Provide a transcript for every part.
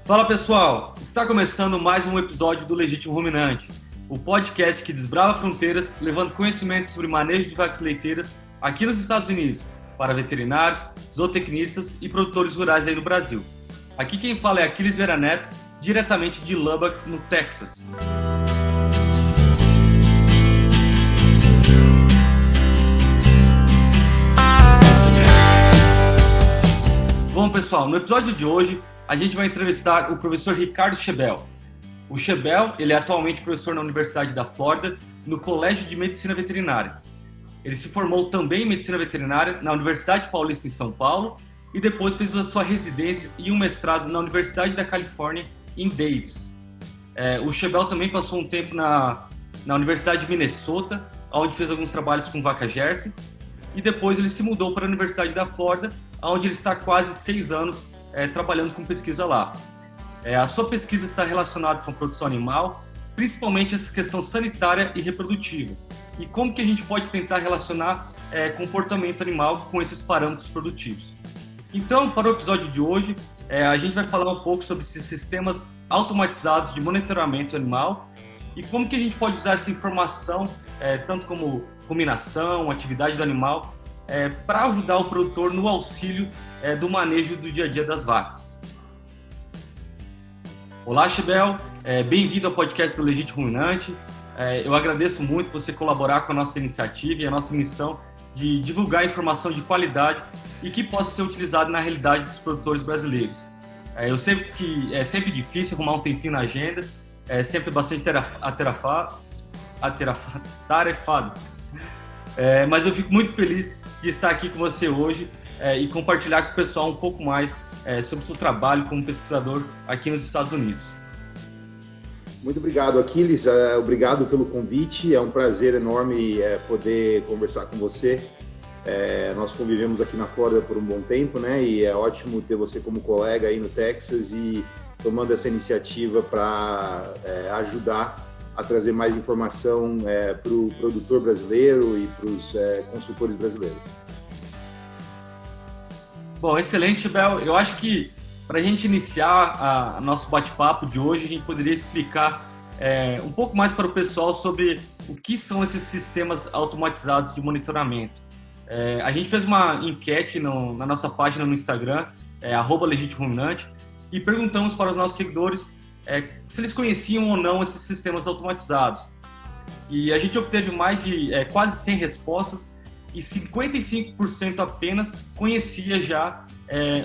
Fala pessoal, está começando mais um episódio do Legítimo Ruminante, o podcast que desbrava fronteiras, levando conhecimento sobre manejo de vacas leiteiras aqui nos Estados Unidos, para veterinários, zootecnistas e produtores rurais aí no Brasil. Aqui quem fala é Aquiles Vera Neto, diretamente de Lubbock, no Texas. Bom pessoal, no episódio de hoje a gente vai entrevistar o professor Ricardo Schebel. O Schebel, ele é atualmente professor na Universidade da Flórida, no Colégio de Medicina Veterinária. Ele se formou também em Medicina Veterinária na Universidade Paulista em São Paulo e depois fez a sua residência e um mestrado na Universidade da Califórnia em Davis. O Schebel também passou um tempo na Universidade de Minnesota, onde fez alguns trabalhos com vaca Jersey, e depois ele se mudou para a Universidade da Flórida, onde ele está há quase 6 anos trabalhando com pesquisa lá. A sua pesquisa está relacionada com a produção animal, principalmente essa questão sanitária e reprodutiva. E como que a gente pode tentar relacionar comportamento animal com esses parâmetros produtivos. Então, para o episódio de hoje, a gente vai falar um pouco sobre esses sistemas automatizados de monitoramento animal e como que a gente pode usar essa informação, tanto como ruminação, atividade do animal, para ajudar o produtor no auxílio do manejo do dia a dia das vacas. Olá, Schebel, bem-vindo ao podcast do Legítimo Ruminante. Eu agradeço muito você colaborar com a nossa iniciativa e a nossa missão de divulgar informação de qualidade e que possa ser utilizada na realidade dos produtores brasileiros. Eu sei que é sempre difícil arrumar um tempinho na agenda, é sempre bastante tarefado. Mas eu fico muito feliz de estar aqui com você hoje e compartilhar com o pessoal um pouco mais sobre o seu trabalho como pesquisador aqui nos Estados Unidos. Muito obrigado, Aquiles. Obrigado pelo convite. É um prazer enorme poder conversar com você. Nós convivemos aqui na Flórida por um bom tempo, né? E é ótimo ter você como colega aí no Texas e tomando essa iniciativa para ajudar a trazer mais informação para o produtor brasileiro e para os consultores brasileiros. Bom, excelente, Schebel. Eu acho que para a gente iniciar nosso bate-papo de hoje, a gente poderia explicar um pouco mais para o pessoal sobre o que são esses sistemas automatizados de monitoramento. A gente fez uma enquete na nossa página no Instagram, @legitimoruminante, e perguntamos para os nossos seguidores se eles conheciam ou não esses sistemas automatizados. E a gente obteve mais de quase 100 respostas e 55% apenas conhecia já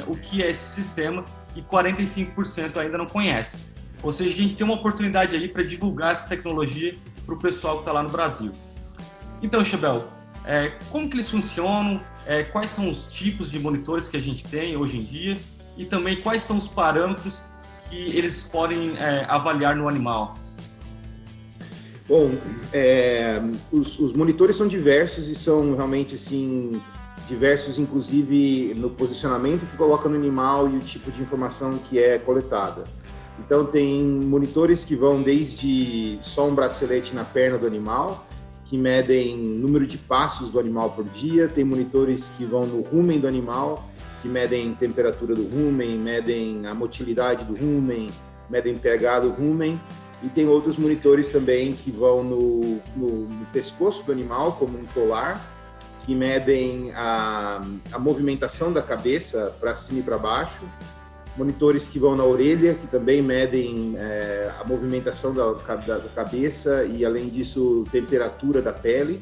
o que é esse sistema e 45% ainda não conhece. Ou seja, a gente tem uma oportunidade aí para divulgar essa tecnologia para o pessoal que está lá no Brasil. Então, Schebel, como que eles funcionam? Quais são os tipos de monitores que a gente tem hoje em dia? E também quais são os parâmetros que eles podem avaliar no animal? Bom, os monitores são diversos e são realmente assim, diversos, inclusive no posicionamento que coloca no animal e o tipo de informação que é coletada. Então, tem monitores que vão desde só um bracelete na perna do animal, que medem número de passos do animal por dia, tem monitores que vão no rumen do animal, que medem temperatura do rumen, medem a motilidade do rumen, medem pH do rumen, e tem outros monitores também que vão no pescoço do animal, como um colar, que medem a movimentação da cabeça para cima e para baixo, monitores que vão na orelha, que também medem a movimentação da cabeça e, além disso, temperatura da pele,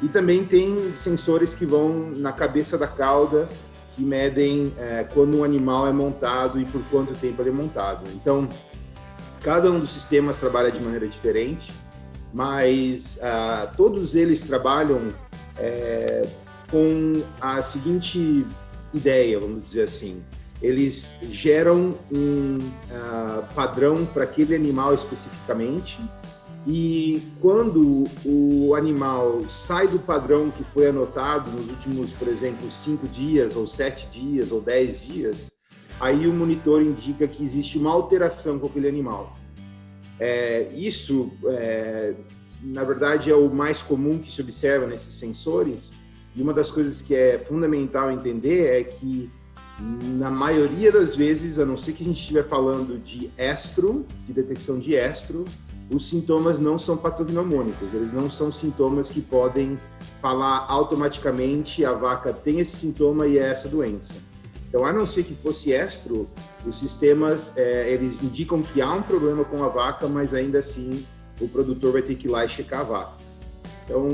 e também tem sensores que vão na cabeça da cauda, que medem quando um animal é montado e por quanto tempo ele é montado. Então, cada um dos sistemas trabalha de maneira diferente, mas todos eles trabalham com a seguinte ideia, vamos dizer assim. Eles geram um padrão para aquele animal especificamente, e quando o animal sai do padrão que foi anotado nos últimos, por exemplo, 5 dias, ou 7 dias, ou 10 dias, aí o monitor indica que existe uma alteração com aquele animal. Isso, na verdade, é o mais comum que se observa nesses sensores, e uma das coisas que é fundamental entender é que Na maioria das vezes, a não ser que a gente estiver falando de estro, de detecção de estro, os sintomas não são patognomônicos, eles não são sintomas que podem falar automaticamente a vaca tem esse sintoma e é essa doença. Então, a não ser que fosse estro, os sistemas, eles indicam que há um problema com a vaca, mas ainda assim o produtor vai ter que ir lá e checar a vaca. Então,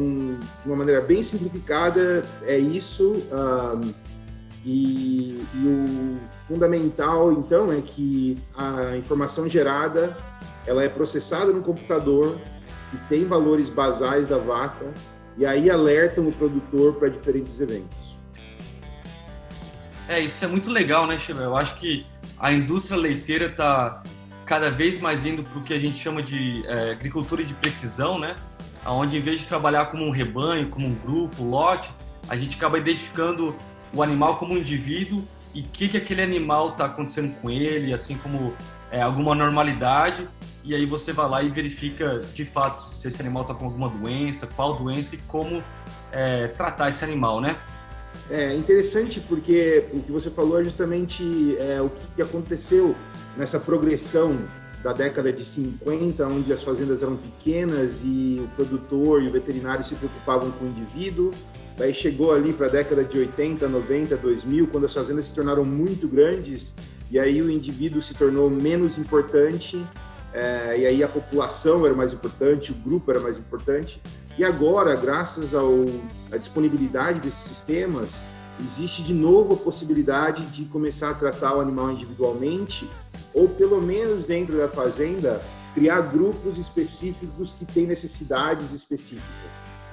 de uma maneira bem simplificada, é isso. E o fundamental, então, é que a informação gerada, ela é processada no computador, que tem valores basais da vaca, e aí alertam o produtor para diferentes eventos. Isso é muito legal, né, Chebel? Eu acho que a indústria leiteira está cada vez mais indo para o que a gente chama de agricultura de precisão, né? Onde, em vez de trabalhar como um rebanho, como um grupo, lote, a gente acaba identificando o animal como um indivíduo e o que aquele animal está acontecendo com ele, assim como alguma normalidade, e aí você vai lá e verifica de fato se esse animal está com alguma doença, qual doença e como tratar esse animal, né? É interessante porque o que você falou é justamente o que aconteceu nessa progressão da década de 50, onde as fazendas eram pequenas e o produtor e o veterinário se preocupavam com o indivíduo. Daí chegou ali para a década de 80, 90, 2000, quando as fazendas se tornaram muito grandes e aí o indivíduo se tornou menos importante, e aí a população era mais importante, o grupo era mais importante. E agora, graças à disponibilidade desses sistemas, existe de novo a possibilidade de começar a tratar o animal individualmente, ou pelo menos dentro da fazenda, criar grupos específicos que têm necessidades específicas.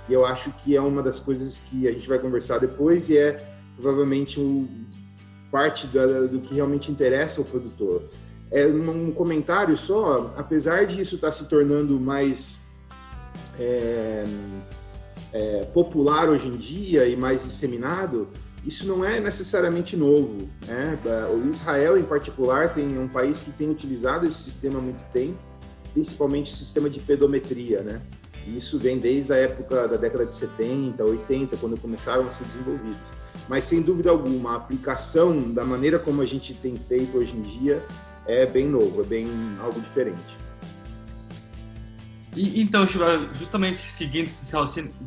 E eu acho que é uma das coisas que a gente vai conversar depois e é provavelmente parte do que realmente interessa ao produtor. Um comentário só, apesar de isso estar se tornando mais popular hoje em dia e mais disseminado, isso não é necessariamente novo, né? O Israel, em particular, é um país que tem utilizado esse sistema há muito tempo, principalmente o sistema de pedometria, né? Isso vem desde a época da década de 70, 80, quando começaram a ser desenvolvidos. Mas, sem dúvida alguma, a aplicação da maneira como a gente tem feito hoje em dia é bem novo, é bem algo diferente. Então, justamente seguindo esse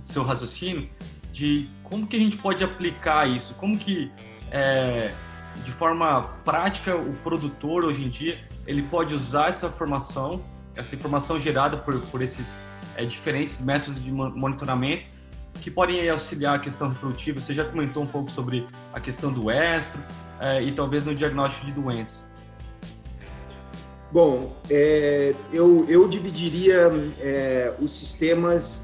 seu raciocínio, de como que a gente pode aplicar isso, como que, de forma prática, o produtor, hoje em dia, ele pode usar essa informação gerada por esses diferentes métodos de monitoramento, que podem auxiliar a questão reprodutiva. Você já comentou um pouco sobre a questão do estro e talvez no diagnóstico de doença. Bom, eu dividiria os sistemas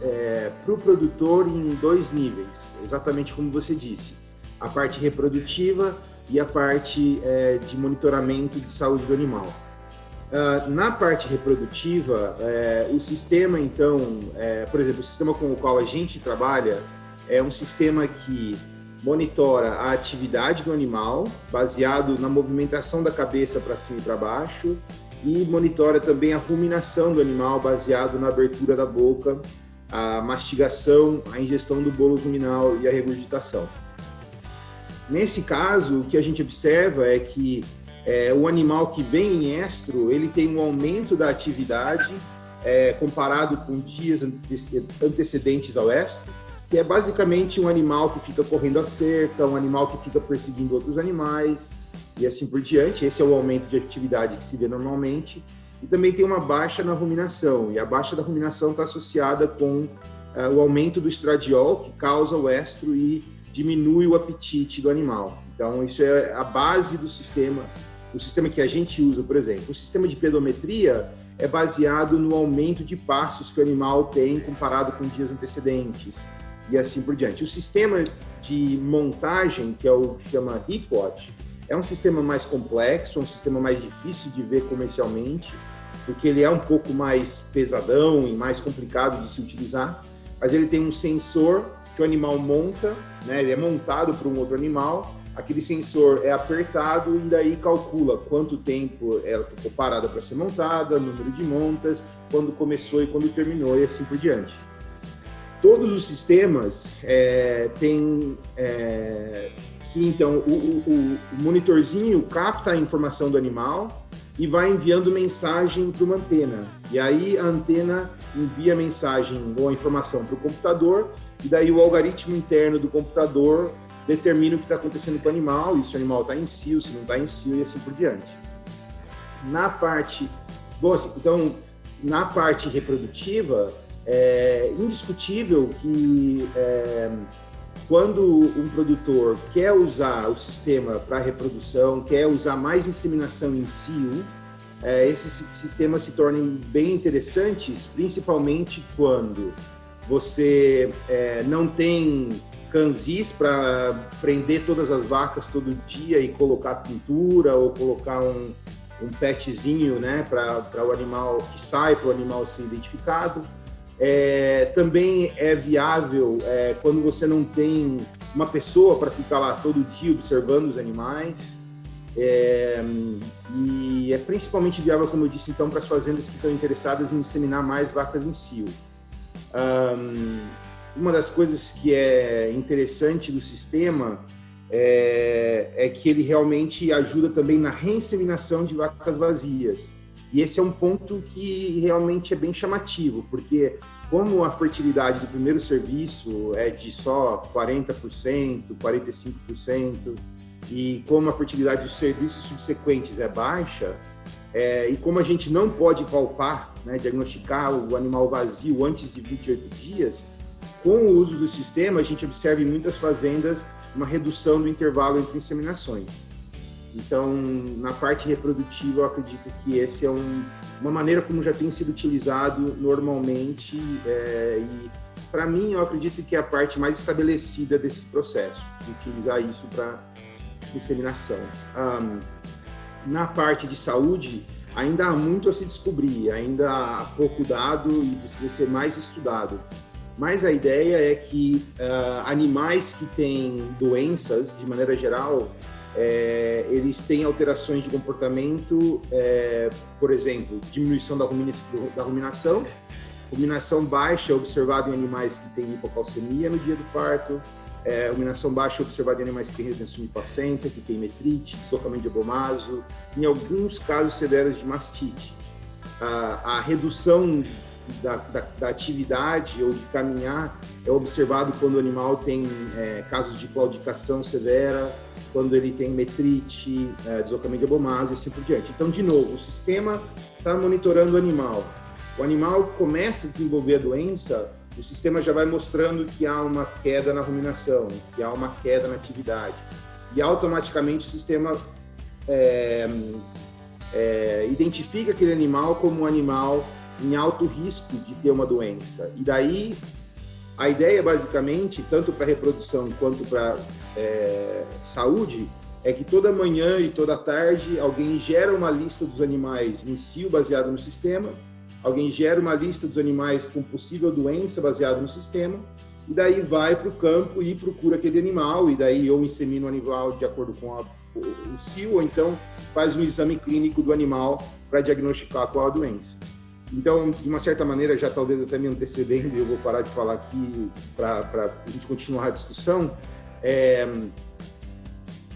para o produtor em 2 níveis, exatamente como você disse. A parte reprodutiva e a parte de monitoramento de saúde do animal. Na parte reprodutiva, o sistema, então, por exemplo, o sistema com o qual a gente trabalha é um sistema que monitora a atividade do animal, baseado na movimentação da cabeça para cima e para baixo, e monitora também a ruminação do animal, baseado na abertura da boca, a mastigação, a ingestão do bolo ruminal e a regurgitação. Nesse caso, o que a gente observa é que o animal que vem em estro, ele tem um aumento da atividade comparado com dias antecedentes ao estro, que é basicamente um animal que fica correndo a cerca, um animal que fica perseguindo outros animais, e assim por diante. Esse é o aumento de atividade que se vê normalmente. E também tem uma baixa na ruminação, e a baixa da ruminação está associada com o aumento do estradiol, que causa o estro e diminui o apetite do animal. Então, isso é a base do sistema, o sistema que a gente usa, por exemplo. O sistema de pedometria é baseado no aumento de passos que o animal tem comparado com dias antecedentes, e assim por diante. O sistema de montagem, que é o que chama HeatWatch, é um sistema mais complexo, um sistema mais difícil de ver comercialmente, porque ele é um pouco mais pesadão e mais complicado de se utilizar, mas ele tem um sensor que o animal monta, né? Ele é montado por um outro animal, aquele sensor é apertado e daí calcula quanto tempo ela ficou parada para ser montada, número de montas, quando começou e quando terminou e assim por diante. Todos os sistemas que então o monitorzinho capta a informação do animal e vai enviando mensagem para uma antena. E aí a antena envia a mensagem ou a informação para o computador, e daí o algoritmo interno do computador determina o que está acontecendo com o animal, e se o animal está em cio, se não está em cio, e assim por diante. Na parte reprodutiva, é indiscutível que quando um produtor quer usar o sistema para reprodução, quer usar mais inseminação em cio, esses sistemas se tornem bem interessantes, principalmente quando você não tem canzis para prender todas as vacas todo dia e colocar pintura ou colocar um petzinho, né, para o animal que sai, para o animal ser identificado. Também é viável quando você não tem uma pessoa para ficar lá todo dia observando os animais. E é principalmente viável, como eu disse, então, para as fazendas que estão interessadas em inseminar mais vacas em cio. Uma das coisas que é interessante do sistema é que ele realmente ajuda também na reinseminação de vacas vazias. E esse é um ponto que realmente é bem chamativo, porque como a fertilidade do primeiro serviço é de só 40%, 45%, e como a fertilidade dos serviços subsequentes é baixa, e como a gente não pode palpar, né, diagnosticar o animal vazio antes de 28 dias, com o uso do sistema, a gente observa em muitas fazendas uma redução do intervalo entre inseminações. Então, na parte reprodutiva, eu acredito que esse é uma maneira como já tem sido utilizado normalmente, e para mim, eu acredito que é a parte mais estabelecida desse processo, de utilizar isso para inseminação. Na parte de saúde, ainda há muito a se descobrir, ainda há pouco dado e precisa ser mais estudado. Mas a ideia é que animais que têm doenças, de maneira geral, eles têm alterações de comportamento, por exemplo, diminuição da ruminação. Ruminação baixa é observada em animais que têm hipocalcemia no dia do parto. Ruminação baixa é observada em animais que têm retenção de placenta, que têm metrite, deslocamento de abomaso, em alguns casos severos de mastite. A redução da atividade ou de caminhar é observado quando o animal tem casos de claudicação severa, quando ele tem metrite, deslocamento de abomaso e assim por diante. Então, de novo, o sistema está monitorando o animal começa a desenvolver a doença, o sistema já vai mostrando que há uma queda na ruminação, que há uma queda na atividade, e automaticamente o sistema identifica aquele animal como um animal em alto risco de ter uma doença. E daí, a ideia, basicamente, tanto para reprodução quanto para saúde, é que toda manhã e toda tarde alguém gera uma lista dos animais em cio baseado no sistema, alguém gera uma lista dos animais com possível doença baseado no sistema, e daí vai para o campo e procura aquele animal, e daí ou insemina o animal de acordo com o cio, ou então faz um exame clínico do animal para diagnosticar qual a doença. Então, de uma certa maneira, já talvez até me antecedendo, eu vou parar de falar aqui para a gente continuar a discussão,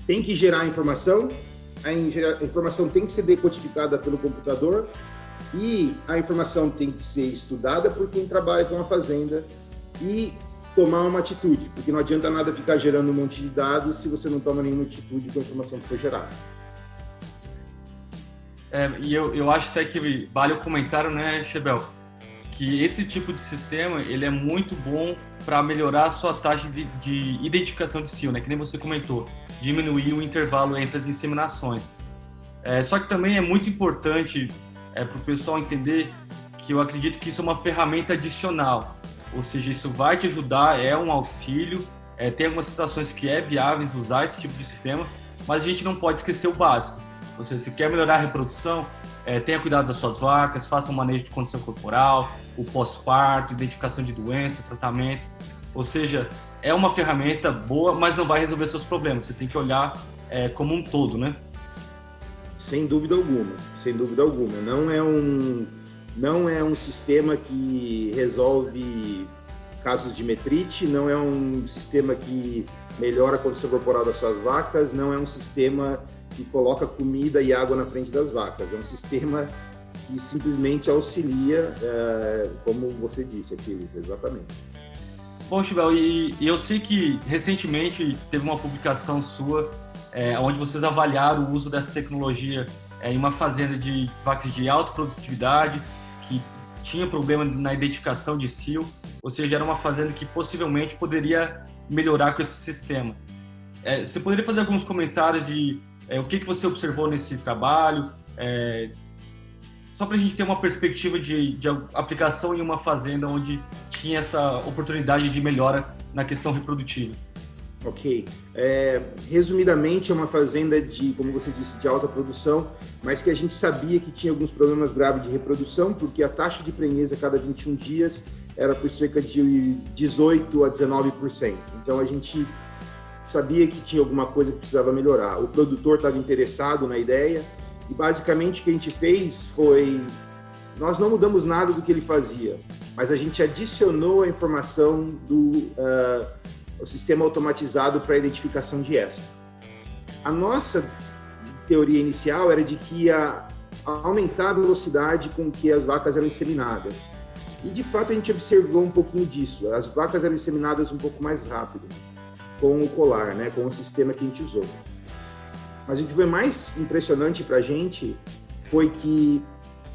tem que gerar a informação tem que ser decodificada pelo computador e a informação tem que ser estudada por quem trabalha com a fazenda e tomar uma atitude, porque não adianta nada ficar gerando um monte de dados se você não toma nenhuma atitude com a informação que foi gerada. E eu acho até que vale o comentário, né, Chebel, que esse tipo de sistema ele é muito bom para melhorar a sua taxa de identificação de cio, né, que nem você comentou, diminuir o intervalo entre as inseminações. Só que também é muito importante para o pessoal entender que eu acredito que isso é uma ferramenta adicional, ou seja, isso vai te ajudar, é um auxílio, tem algumas situações que é viável usar esse tipo de sistema, mas a gente não pode esquecer o básico. Ou seja, se quer melhorar a reprodução, tenha cuidado das suas vacas, faça um manejo de condição corporal, o pós-parto, identificação de doença, tratamento. Ou seja, é uma ferramenta boa, mas não vai resolver seus problemas. Você tem que olhar como um todo, né? Sem dúvida alguma, sem dúvida alguma. Não é um sistema que resolve casos de metrite, não é um sistema que melhora a condição corporal das suas vacas, não é um sistema que coloca comida e água na frente das vacas, é um sistema que simplesmente auxilia, como você disse aqui, exatamente. Bom, Chibel, e eu sei que recentemente teve uma publicação sua onde vocês avaliaram o uso dessa tecnologia em uma fazenda de vacas de alta produtividade, que tinha problema na identificação de cio, ou seja, era uma fazenda que possivelmente poderia melhorar com esse sistema. Você poderia fazer alguns comentários de o que você observou nesse trabalho, só para a gente ter uma perspectiva de aplicação em uma fazenda onde tinha essa oportunidade de melhora na questão reprodutiva. Ok. Resumidamente, é uma fazenda de, como você disse, de alta produção, mas que a gente sabia que tinha alguns problemas graves de reprodução, porque a taxa de prenhez a cada 21 dias era por cerca de 18% a 19%. Então, a gente sabia que tinha alguma coisa que precisava melhorar. O produtor estava interessado na ideia, e basicamente o que a gente fez foi, nós não mudamos nada do que ele fazia, mas a gente adicionou a informação do o sistema automatizado para identificação de estro. A nossa teoria inicial era de que ia aumentar a velocidade com que as vacas eram inseminadas. E de fato a gente observou um pouquinho disso. As vacas eram inseminadas um pouco mais rápido com o colar, né, com o sistema que a gente usou. Mas o que foi mais impressionante para a gente foi que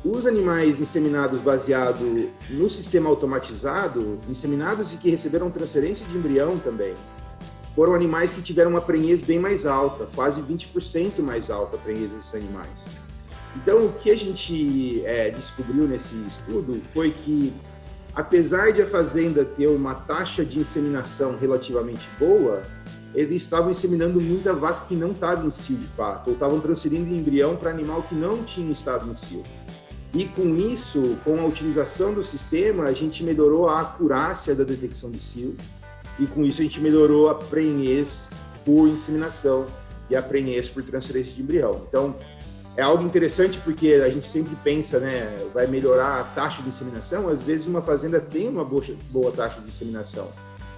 os animais inseminados baseado no sistema automatizado, inseminados e que receberam transferência de embrião também, foram animais que tiveram uma prenhez bem mais alta, quase 20% mais alta a prenhez desses animais. Então, o que a gente descobriu nesse estudo foi que, apesar de a fazenda ter uma taxa de inseminação relativamente boa, eles estavam inseminando muita vaca que não estava em cio de fato, ou estavam transferindo embrião para animal que não tinha estado em cio. E com isso, com a utilização do sistema, a gente melhorou a acurácia da detecção de cio, e com isso a gente melhorou a prenhez por inseminação e a prenhez por transferência de embrião. Então, é algo interessante porque a gente sempre pensa, né, vai melhorar a taxa de inseminação. Às vezes uma fazenda tem uma boa taxa de inseminação,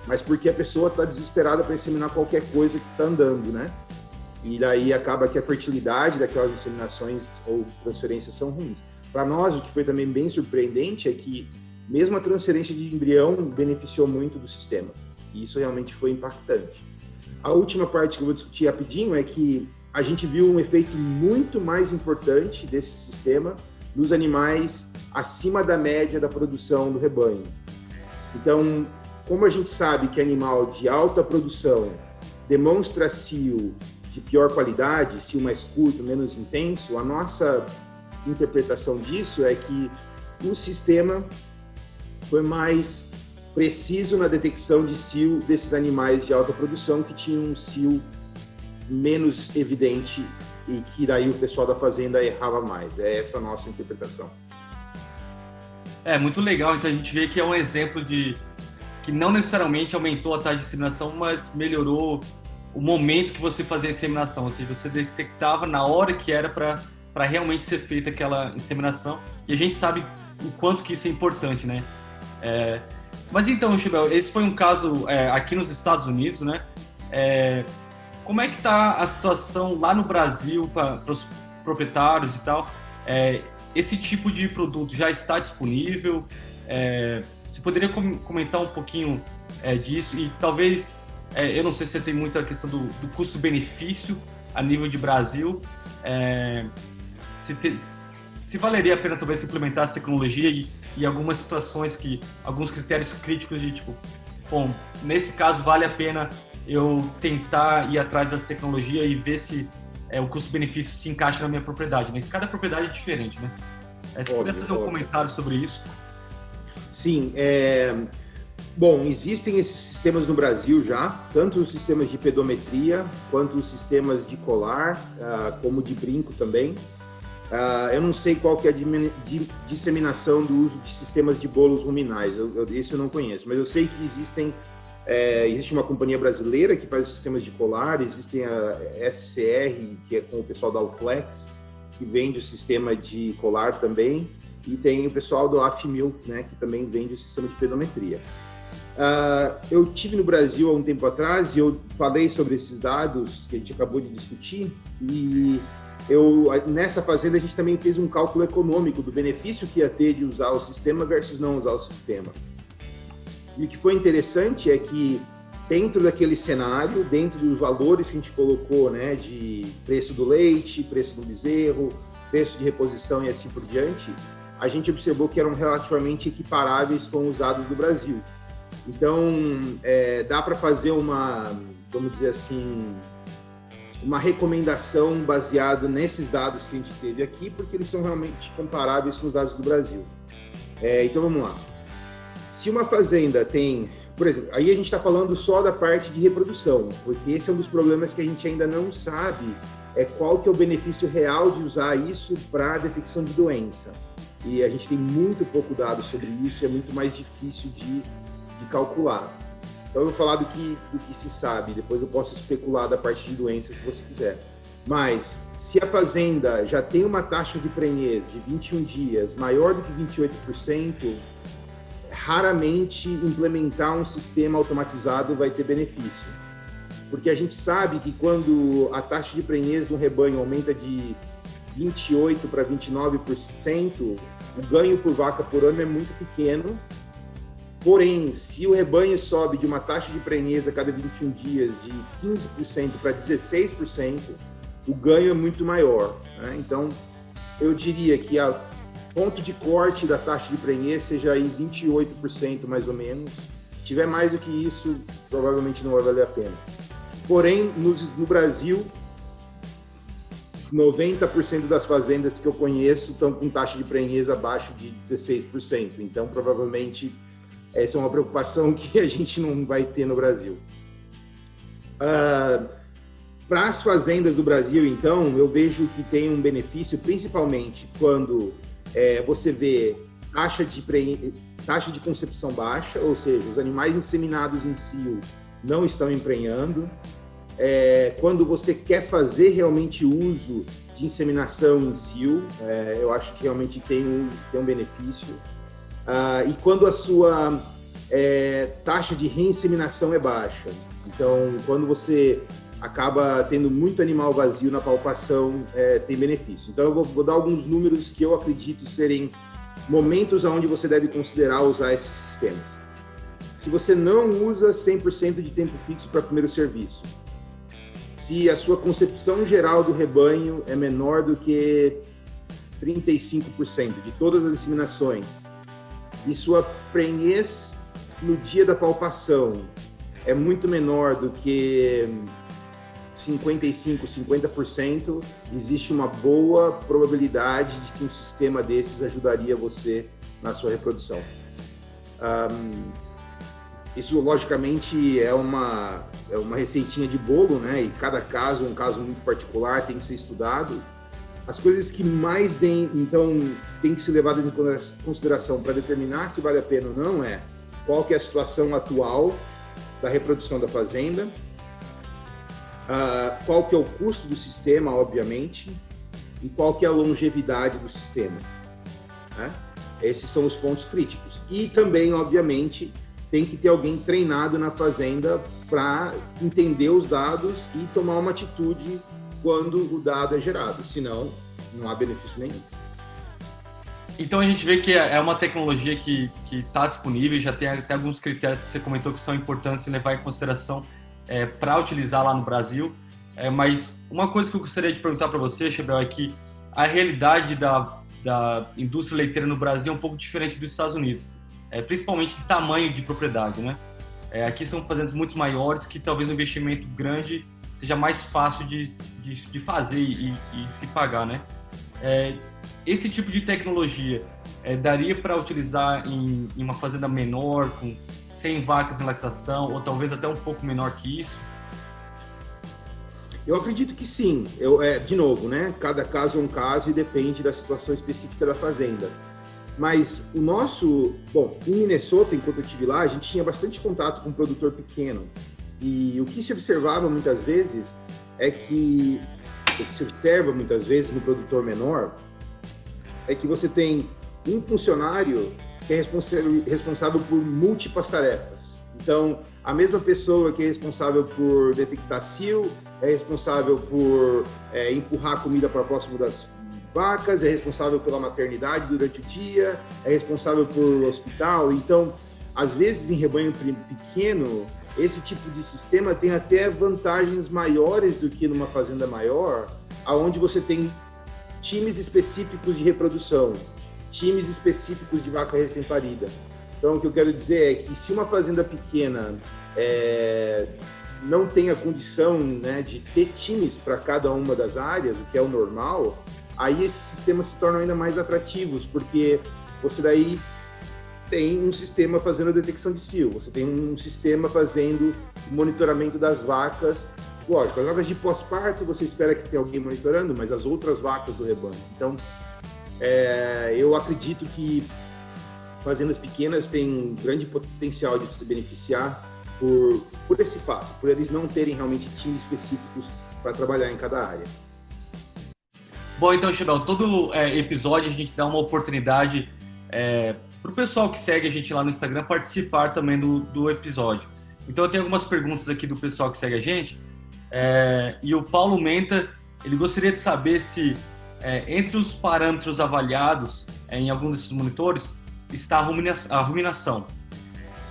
mas porque a pessoa está desesperada para inseminar qualquer coisa que está andando, né? E daí acaba que a fertilidade daquelas inseminações ou transferências são ruins. Para nós, o que foi também bem surpreendente é que mesmo a transferência de embrião beneficiou muito do sistema. E isso realmente foi impactante. A última parte que eu vou discutir rapidinho é que a gente viu um efeito muito mais importante desse sistema nos animais acima da média da produção do rebanho. Então, como a gente sabe que animal de alta produção demonstra cio de pior qualidade, cio mais curto, menos intenso, a nossa interpretação disso é que o sistema foi mais preciso na detecção de cio desses animais de alta produção que tinham um cio menos evidente e que daí o pessoal da fazenda errava mais. É essa a nossa interpretação. Muito legal. Então a gente vê que é um exemplo de que não necessariamente aumentou a taxa de inseminação, mas melhorou o momento que você fazia a inseminação, ou seja, você detectava na hora que era para realmente ser feita aquela inseminação, e a gente sabe o quanto que isso é importante, né? Mas então, Chibel, esse foi um caso aqui nos Estados Unidos, né? Como é que está a situação lá no Brasil para os proprietários e tal? Esse tipo de produto já está disponível? Você poderia comentar um pouquinho disso? E talvez, eu não sei se você tem muita questão do custo-benefício a nível de Brasil. Se valeria a pena talvez implementar essa tecnologia e algumas situações alguns critérios críticos de tipo, bom, nesse caso vale a pena eu tentar ir atrás dessa tecnologia e ver se o custo-benefício se encaixa na minha propriedade, né? Cada propriedade é diferente, né? Você poderia fazer um comentário sobre isso? Sim, bom, existem esses sistemas no Brasil já, tanto os sistemas de pedometria, quanto os sistemas de colar, como de brinco também. Eu não sei qual que é a disseminação do uso de sistemas de bolos ruminais, isso eu não conheço, mas eu sei que existe uma companhia brasileira que faz os sistemas de colar, existem a SCR, que é com o pessoal da Alflex, que vende o sistema de colar também, e tem o pessoal do AFMIL, né, que também vende o sistema de pedometria. Eu tive no Brasil há um tempo atrás e eu falei sobre esses dados que a gente acabou de discutir e nessa fazenda a gente também fez um cálculo econômico do benefício que ia ter de usar o sistema versus não usar o sistema. E o que foi interessante é que dentro daquele cenário, dentro dos valores que a gente colocou, né, de preço do leite, preço do bezerro, preço de reposição e assim por diante, a gente observou que eram relativamente equiparáveis com os dados do Brasil. Então, dá para fazer vamos dizer assim, uma recomendação baseada nesses dados que a gente teve aqui, porque eles são realmente comparáveis com os dados do Brasil. Então, vamos lá. Se uma fazenda tem, por exemplo, aí a gente está falando só da parte de reprodução, porque esse é um dos problemas que a gente ainda não sabe qual que é o benefício real de usar isso para detecção de doença. E a gente tem muito pouco dado sobre isso, é muito mais difícil de calcular. Então eu vou falar do que se sabe, depois eu posso especular da parte de doença se você quiser. Mas se a fazenda já tem uma taxa de prenhez de 21 dias maior do que 28%, raramente implementar um sistema automatizado vai ter benefício. Porque a gente sabe que quando a taxa de prenhez do rebanho aumenta de 28% para 29%, o ganho por vaca por ano é muito pequeno. Porém, se o rebanho sobe de uma taxa de prenhez a cada 21 dias de 15% para 16%, o ganho é muito maior, né? Então, eu diria que a ponto de corte da taxa de prenhez seja aí 28% mais ou menos. Se tiver mais do que isso, provavelmente não vai valer a pena. Porém, no Brasil, 90% das fazendas que eu conheço estão com taxa de prenhez abaixo de 16%. Então, provavelmente, essa é uma preocupação que a gente não vai ter no Brasil. Para as fazendas do Brasil, então, eu vejo que tem um benefício, principalmente quando você vê taxa de concepção baixa, ou seja, os animais inseminados em cio não estão emprenhando. Quando você quer fazer realmente uso de inseminação em cio, eu acho que realmente tem um benefício. E quando a sua taxa de reinseminação é baixa. Então, quando você acaba tendo muito animal vazio na palpação, tem benefício. Então, eu vou dar alguns números que eu acredito serem momentos onde você deve considerar usar esses sistemas. Se você não usa 100% de tempo fixo para primeiro serviço, se a sua concepção geral do rebanho é menor do que 35% de todas as inseminações, e sua prenhez no dia da palpação é muito menor do que 55%, 50%, existe uma boa probabilidade de que um sistema desses ajudaria você na sua reprodução. Isso, logicamente, é uma receitinha de bolo, né? E cada caso é um caso muito particular, tem que ser estudado. As coisas que mais tem que ser levadas em consideração para determinar se vale a pena ou não qual que é a situação atual da reprodução da fazenda, qual que é o custo do sistema, obviamente, e qual que é a longevidade do sistema, né? Esses são os pontos críticos. E também, obviamente, tem que ter alguém treinado na fazenda para entender os dados e tomar uma atitude quando o dado é gerado, senão não há benefício nenhum. Então a gente vê que é uma tecnologia que está disponível, já tem até alguns critérios que você comentou que são importantes levar em consideração para utilizar lá no Brasil. Mas uma coisa que eu gostaria de perguntar para você, Chebel, é que a realidade da indústria leiteira no Brasil é um pouco diferente dos Estados Unidos, principalmente de tamanho de propriedade, né? Aqui são fazendas muito maiores que talvez um investimento grande seja mais fácil de fazer e se pagar, né? Esse tipo de tecnologia daria para utilizar em uma fazenda menor, com 100 vacas em lactação, ou talvez até um pouco menor que isso? Eu acredito que sim. De novo, né? Cada caso é um caso e depende da situação específica da fazenda. Mas em Minnesota, enquanto eu estive lá, a gente tinha bastante contato com um produtor pequeno. E o que se observava muitas vezes o que se observa muitas vezes no produtor menor é que você tem um funcionário que é responsável por múltiplas tarefas. Então, a mesma pessoa que é responsável por detectar cio, é responsável por empurrar a comida para próximo das vacas, é responsável pela maternidade durante o dia, é responsável por hospital. Então, às vezes, em rebanho pequeno, esse tipo de sistema tem até vantagens maiores do que numa fazenda maior, aonde você tem times específicos de reprodução, times específicos de vaca recém-parida. Então, o que eu quero dizer é que se uma fazenda pequena não tem a condição, né, de ter times para cada uma das áreas, o que é o normal, aí esses sistemas se tornam ainda mais atrativos, porque você daí tem um sistema fazendo a detecção de cio, você tem um sistema fazendo o monitoramento das vacas. Lógico, as vacas de pós-parto você espera que tenha alguém monitorando, mas as outras vacas do rebanho. Então, eu acredito que fazendas pequenas têm grande potencial de se beneficiar por esse fato, por eles não terem realmente times específicos para trabalhar em cada área. Bom, então, Chebel, todo episódio a gente dá uma oportunidade para o pessoal que segue a gente lá no Instagram participar também do episódio. Então, eu tenho algumas perguntas aqui do pessoal que segue a gente. E o Paulo Menta, ele gostaria de saber se entre os parâmetros avaliados em algum desses monitores está a ruminação.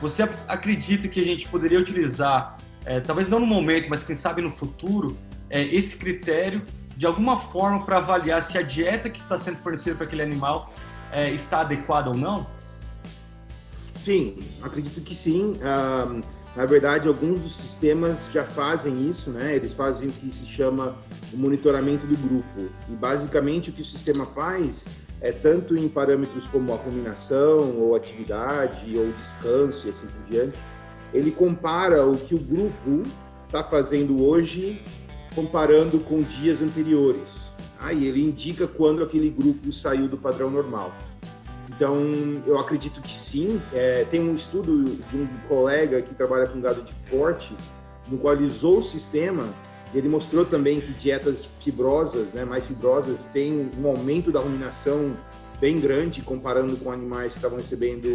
Você acredita que a gente poderia utilizar, talvez não no momento, mas quem sabe no futuro, esse critério de alguma forma para avaliar se a dieta que está sendo fornecida para aquele animal está adequada ou não? Sim, acredito que sim. Na verdade, alguns dos sistemas já fazem isso, né? Eles fazem o que se chama o monitoramento do grupo. E basicamente o que o sistema faz tanto em parâmetros como a ruminação, ou atividade, ou descanso e assim por diante, ele compara o que o grupo está fazendo hoje comparando com dias anteriores. E ele indica quando aquele grupo saiu do padrão normal. Então, eu acredito que sim. Tem um estudo de um colega que trabalha com gado de corte, no qual ele usou o sistema. Ele mostrou também que dietas fibrosas, né, mais fibrosas, têm um aumento da ruminação bem grande, comparando com animais que estavam recebendo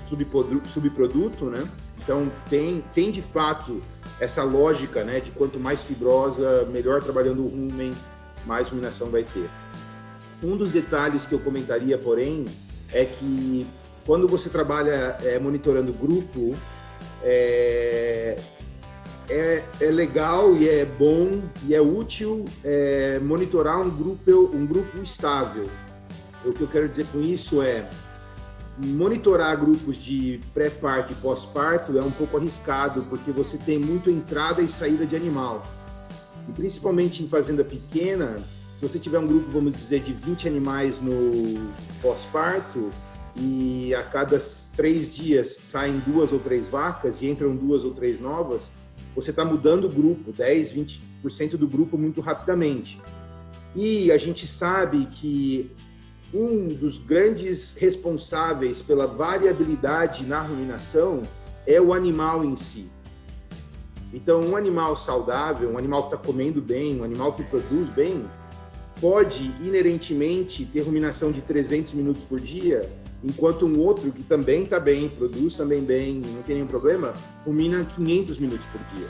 subproduto, né? Então, tem de fato essa lógica, né, de quanto mais fibrosa, melhor trabalhando o rumen, mais ruminação vai ter. Um dos detalhes que eu comentaria, porém, é que quando você trabalha monitorando grupo, é legal e é bom e é útil monitorar um grupo estável. O que eu quero dizer com isso é monitorar grupos de pré-parto e pós-parto é um pouco arriscado, porque você tem muito entrada e saída de animal. E principalmente em fazenda pequena, se você tiver um grupo, vamos dizer, de 20 animais no pós-parto, e a cada 3 dias saem 2 ou 3 vacas e entram 2 ou 3 novas, você está mudando o grupo, 10, 20% do grupo muito rapidamente. E a gente sabe que um dos grandes responsáveis pela variabilidade na ruminação é o animal em si. Então, um animal saudável, um animal que está comendo bem, um animal que produz bem, pode inerentemente ter ruminação de 300 minutos por dia, enquanto um outro que também está bem, produz também bem, não tem nenhum problema, rumina 500 minutos por dia.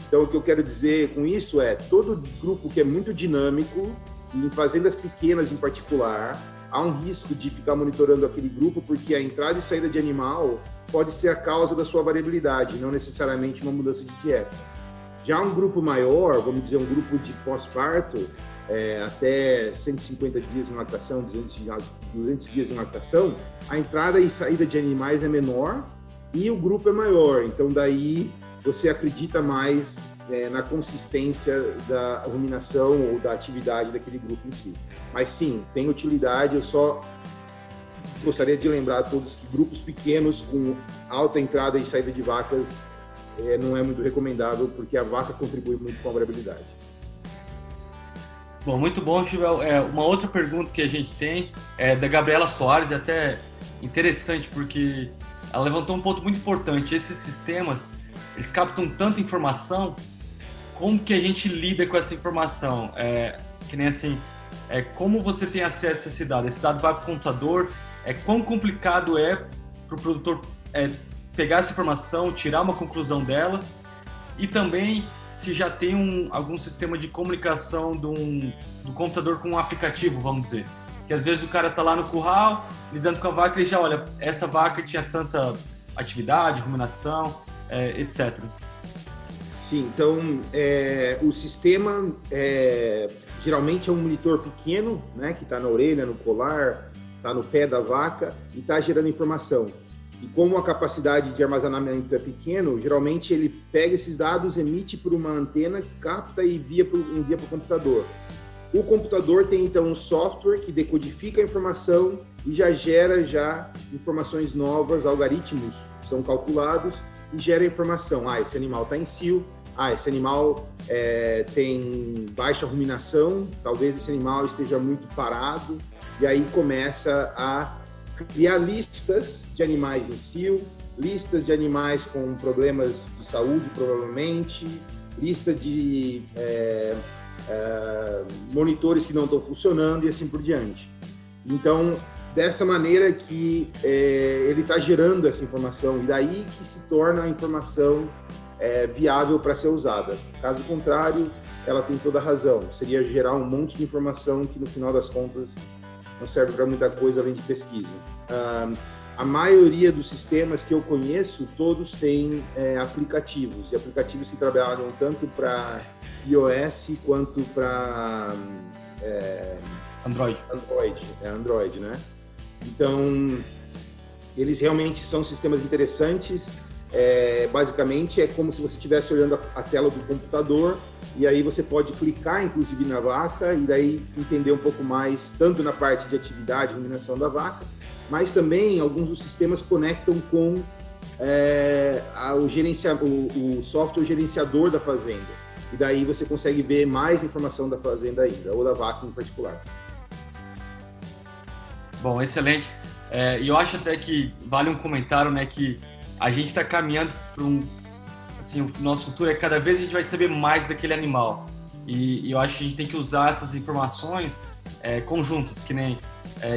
Então, o que eu quero dizer com isso é, todo grupo que é muito dinâmico, e em fazendas pequenas em particular, há um risco de ficar monitorando aquele grupo, porque a entrada e saída de animal pode ser a causa da sua variabilidade, não necessariamente uma mudança de dieta. Já um grupo maior, vamos dizer, um grupo de pós-parto, até 150 dias em lactação, 200 dias em lactação, a entrada e saída de animais é menor e o grupo é maior. Então, daí você acredita mais na consistência da ruminação ou da atividade daquele grupo em si. Mas sim, tem utilidade. Eu só gostaria de lembrar a todos que grupos pequenos com alta entrada e saída de vacas não é muito recomendável, porque a vaca contribui muito com a variabilidade. Bom, muito bom, Chebel. Uma outra pergunta que a gente tem é da Gabriela Soares, até interessante, porque ela levantou um ponto muito importante. Esses sistemas, eles captam tanta informação, como que a gente lida com essa informação? Que nem assim, como você tem acesso a esse dado? Esse dado vai para o computador? Quão complicado é para o produtor pegar essa informação, tirar uma conclusão dela, e também se já tem algum sistema de comunicação do computador com um aplicativo, vamos dizer. Que às vezes o cara está lá no curral, lidando com a vaca, e já olha, essa vaca tinha tanta atividade, ruminação, etc. Sim, então o sistema geralmente é um monitor pequeno, né, que está na orelha, no colar, está no pé da vaca e está gerando informação. E como a capacidade de armazenamento é pequeno, geralmente ele pega esses dados, emite por uma antena, capta e envia para o computador. O computador tem então um software que decodifica a informação e já gera informações novas, algoritmos são calculados e gera informação. Esse animal está em cio, esse animal tem baixa ruminação, talvez esse animal esteja muito parado, e aí começa a criar listas de animais em cio, listas de animais com problemas de saúde, provavelmente, lista de monitores que não estão funcionando e assim por diante. Então, dessa maneira que ele está gerando essa informação, e daí que se torna a informação viável para ser usada. Caso contrário, ela tem toda a razão. Seria gerar um monte de informação que, no final das contas, não serve para muita coisa além de pesquisa. A maioria dos sistemas que eu conheço, todos têm aplicativos, e aplicativos que trabalham tanto para iOS quanto para Android, né? Então, eles realmente são sistemas interessantes. Basicamente, é como se você estivesse olhando a tela do computador, e aí você pode clicar, inclusive, na vaca, e daí entender um pouco mais, tanto na parte de atividade, ruminação da vaca, mas também alguns dos sistemas conectam com o software gerenciador da fazenda. E daí você consegue ver mais informação da fazenda ainda, ou da vaca em particular. Bom, excelente. E eu acho até que vale um comentário, né, que a gente está caminhando para assim, o nosso futuro cada vez a gente vai saber mais daquele animal. E eu acho que a gente tem que usar essas informações conjuntas, que nem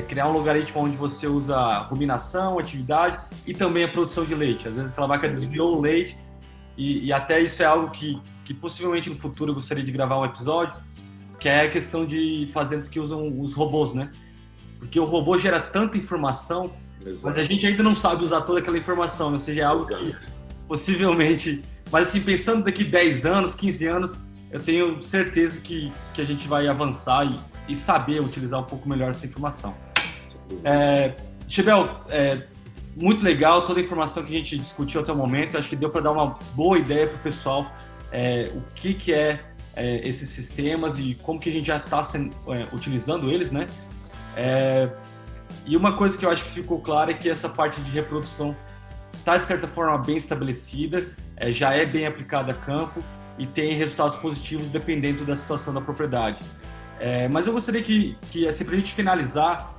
criar um logaritmo onde você usa ruminação, atividade e também a produção de leite. Às vezes aquela vaca desviou o leite e até isso é algo que possivelmente no futuro eu gostaria de gravar um episódio, que é a questão de fazendas que usam os robôs, né? Porque o robô gera tanta informação, Exato. Mas a gente ainda não sabe usar toda aquela informação, ou seja, é algo que possivelmente... Mas assim, pensando daqui 10 anos, 15 anos, eu tenho certeza que a gente vai avançar e saber utilizar um pouco melhor essa informação. Chebel, muito legal toda a informação que a gente discutiu até o momento. Acho que deu para dar uma boa ideia para o pessoal o que é esses sistemas e como que a gente já está utilizando eles, né? E uma coisa que eu acho que ficou clara é que essa parte de reprodução está, de certa forma, bem estabelecida, já é bem aplicada a campo e tem resultados positivos dependendo da situação da propriedade. Mas eu gostaria que assim, para a gente finalizar,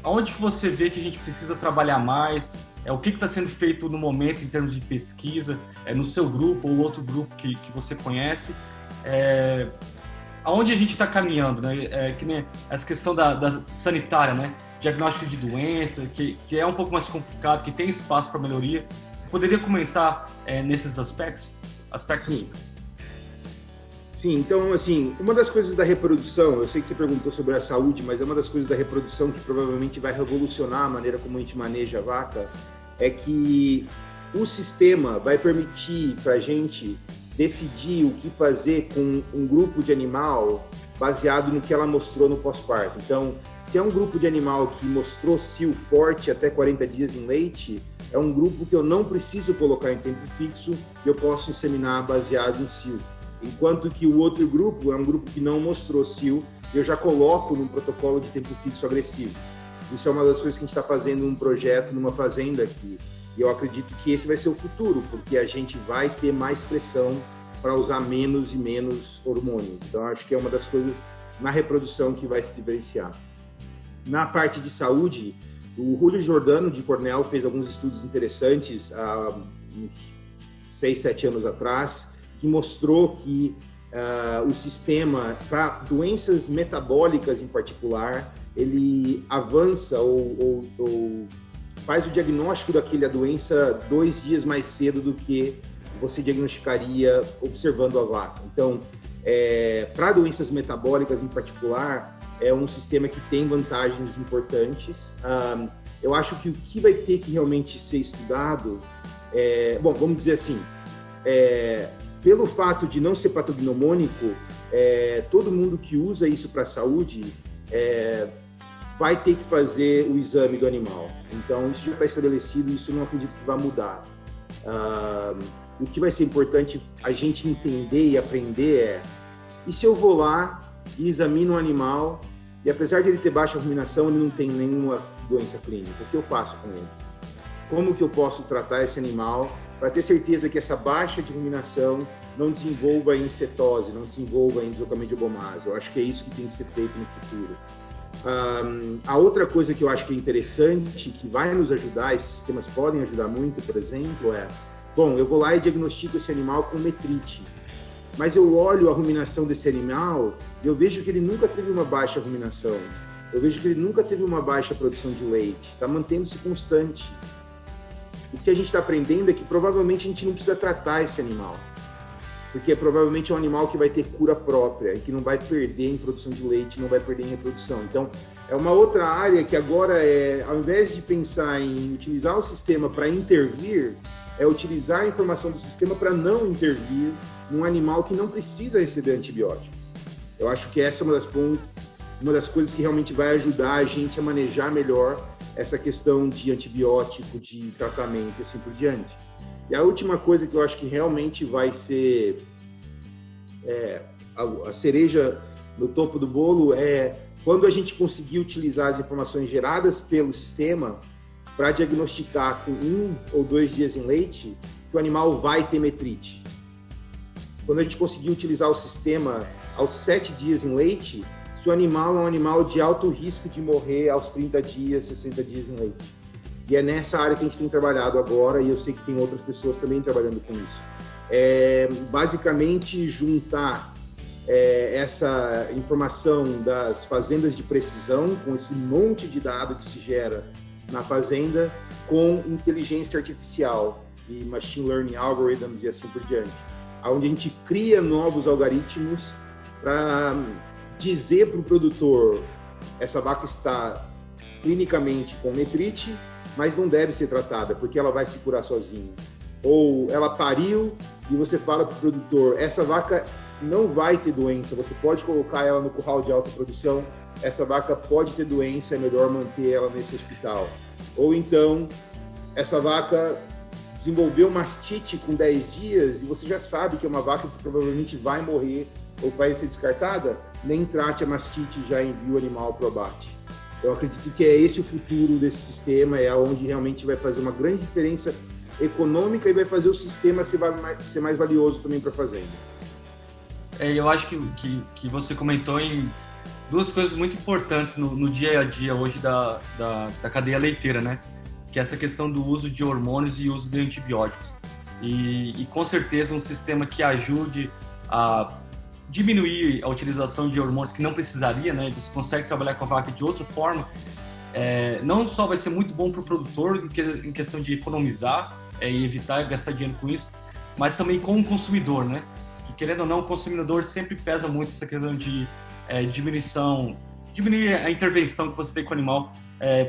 aonde que você vê que a gente precisa trabalhar mais, o que está sendo feito no momento em termos de pesquisa, no seu grupo ou outro grupo que você conhece, aonde a gente está caminhando, né? Que nem essa questão da sanitária, né? Diagnóstico de doença, que é um pouco mais complicado, que tem espaço para melhoria. Você poderia comentar nesses aspectos? Sim, então, assim, uma das coisas da reprodução, eu sei que você perguntou sobre a saúde, mas é uma das coisas da reprodução que provavelmente vai revolucionar a maneira como a gente maneja a vaca, é que o sistema vai permitir para a gente decidir o que fazer com um grupo de animal baseado no que ela mostrou no pós-parto. Então, se é um grupo de animal que mostrou cio forte até 40 dias em leite, é um grupo que eu não preciso colocar em tempo fixo e eu posso inseminar baseado em cio. Enquanto que o outro grupo é um grupo que não mostrou cio, eu já coloco num protocolo de tempo fixo agressivo. Isso é uma das coisas que a gente está fazendo num projeto, numa fazenda aqui. E eu acredito que esse vai ser o futuro, porque a gente vai ter mais pressão para usar menos e menos hormônio. Então, acho que é uma das coisas na reprodução que vai se diferenciar. Na parte de saúde, o Julio Giordano, de Cornell, fez alguns estudos interessantes há uns 6, 7 anos atrás, que mostrou que o sistema, para doenças metabólicas em particular, ele avança ou faz o diagnóstico daquela doença 2 dias mais cedo do que você diagnosticaria observando a vaca. Então, para doenças metabólicas em particular, é um sistema que tem vantagens importantes. Eu acho que o que vai ter que realmente ser estudado, bom, vamos dizer assim, pelo fato de não ser patognomônico, todo mundo que usa isso para a saúde vai ter que fazer o exame do animal. Então, isso já está estabelecido, isso eu não acredito que vai mudar. O que vai ser importante a gente entender e aprender e se eu vou lá e examino um animal, e apesar de ele ter baixa ruminação, ele não tem nenhuma doença clínica, o que eu faço com ele? Como que eu posso tratar esse animal para ter certeza que essa baixa de ruminação não desenvolva em cetose, não desenvolva em deslocamento de obomase? Eu acho que é isso que tem que ser feito no futuro. A outra coisa que eu acho que é interessante, que vai nos ajudar, esses sistemas podem ajudar muito, por exemplo, bom, eu vou lá e diagnostico esse animal com metrite, mas eu olho a ruminação desse animal e eu vejo que ele nunca teve uma baixa ruminação, eu vejo que ele nunca teve uma baixa produção de leite, está mantendo-se constante. O que a gente está aprendendo é que provavelmente a gente não precisa tratar esse animal, porque provavelmente é um animal que vai ter cura própria e que não vai perder em produção de leite, não vai perder em reprodução. Então, é uma outra área que agora, ao invés de pensar em utilizar o sistema para intervir, é utilizar a informação do sistema para não intervir num animal que não precisa receber antibiótico. Eu acho que essa é uma das coisas que realmente vai ajudar a gente a manejar melhor essa questão de antibiótico, de tratamento e assim por diante. E a última coisa que eu acho que realmente vai ser a cereja no topo do bolo é quando a gente conseguir utilizar as informações geradas pelo sistema para diagnosticar com 1 ou 2 dias em leite que o animal vai ter metrite. Quando a gente conseguir utilizar o sistema aos 7 dias em leite, se o animal é um animal de alto risco de morrer aos 30 dias, 60 dias em leite. E é nessa área que a gente tem trabalhado agora, e eu sei que tem outras pessoas também trabalhando com isso. Basicamente, juntar essa informação das fazendas de precisão, com esse monte de dado que se gera na fazenda, com inteligência artificial e machine learning algorithms e assim por diante, onde a gente cria novos algoritmos para dizer para o produtor: essa vaca está clinicamente com metrite, mas não deve ser tratada, porque ela vai se curar sozinha. Ou ela pariu e você fala para o produtor: essa vaca não vai ter doença, você pode colocar ela no curral de alta produção, essa vaca pode ter doença, é melhor manter ela nesse hospital. Ou então, essa vaca desenvolveu mastite com 10 dias e você já sabe que é uma vaca que provavelmente vai morrer ou vai ser descartada, nem trate a mastite, já envia o animal para o abate. Eu acredito que é esse o futuro desse sistema, é onde realmente vai fazer uma grande diferença econômica e vai fazer o sistema ser mais valioso também para a fazenda. Eu acho que você comentou em duas coisas muito importantes no dia a dia hoje da cadeia leiteira, né? Que é essa questão do uso de hormônios e uso de antibióticos. E com certeza um sistema que ajude a diminuir a utilização de hormônios que não precisaria, né? Você consegue trabalhar com a vaca de outra forma. Não só vai ser muito bom para o produtor em questão de economizar e evitar gastar dinheiro com isso, mas também com o consumidor, né? Que, querendo ou não, o consumidor sempre pesa muito essa questão de diminuir a intervenção que você tem com o animal,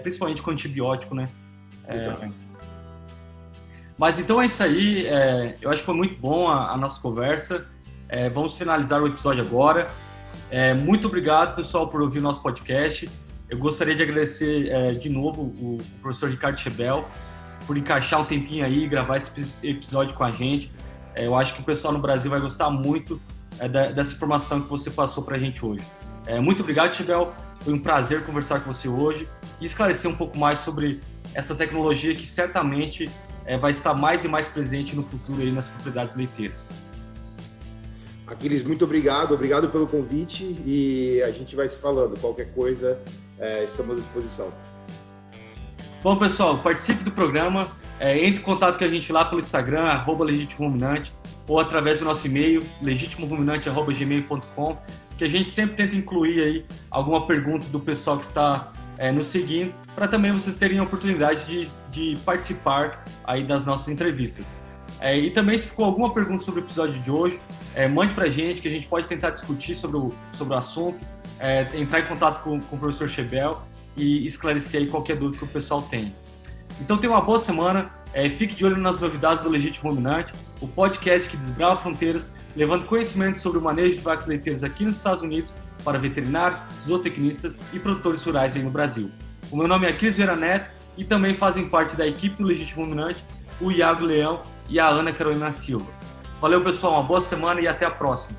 principalmente com antibiótico, né? Exato. Mas então é isso aí, eu acho que foi muito bom a nossa conversa. Vamos finalizar o episódio agora. Muito obrigado, pessoal, por ouvir o nosso podcast. Eu gostaria de agradecer de novo o professor Ricardo Schebel por encaixar um tempinho aí e gravar esse episódio com a gente. Eu acho que o pessoal no Brasil vai gostar muito dessa informação que você passou para a gente hoje. Muito obrigado, Schebel. Foi um prazer conversar com você hoje e esclarecer um pouco mais sobre essa tecnologia que certamente vai estar mais e mais presente no futuro aí nas propriedades leiteiras. Aquiles, muito obrigado pelo convite e a gente vai se falando. Qualquer coisa, estamos à disposição. Bom, pessoal, participe do programa, entre em contato com a gente lá pelo Instagram, @legitimoruminante, ou através do nosso e-mail, legitimoruminante@gmail.com, que a gente sempre tenta incluir aí alguma pergunta do pessoal que está nos seguindo, para também vocês terem a oportunidade de participar aí das nossas entrevistas. E também, se ficou alguma pergunta sobre o episódio de hoje, mande para a gente, que a gente pode tentar discutir sobre o assunto, entrar em contato com o professor Chebel e esclarecer aí qualquer dúvida que o pessoal tem. Então, tenha uma boa semana, fique de olho nas novidades do Legítimo Ruminante, o podcast que desbrava fronteiras, levando conhecimento sobre o manejo de vacas leiteiras aqui nos Estados Unidos para veterinários, zootecnistas e produtores rurais aí no Brasil. O meu nome é Aquiles Vieira Neto e também fazem parte da equipe do Legítimo Ruminante o Iago Leão e a Ana Carolina Silva. Valeu, pessoal, uma boa semana e até a próxima.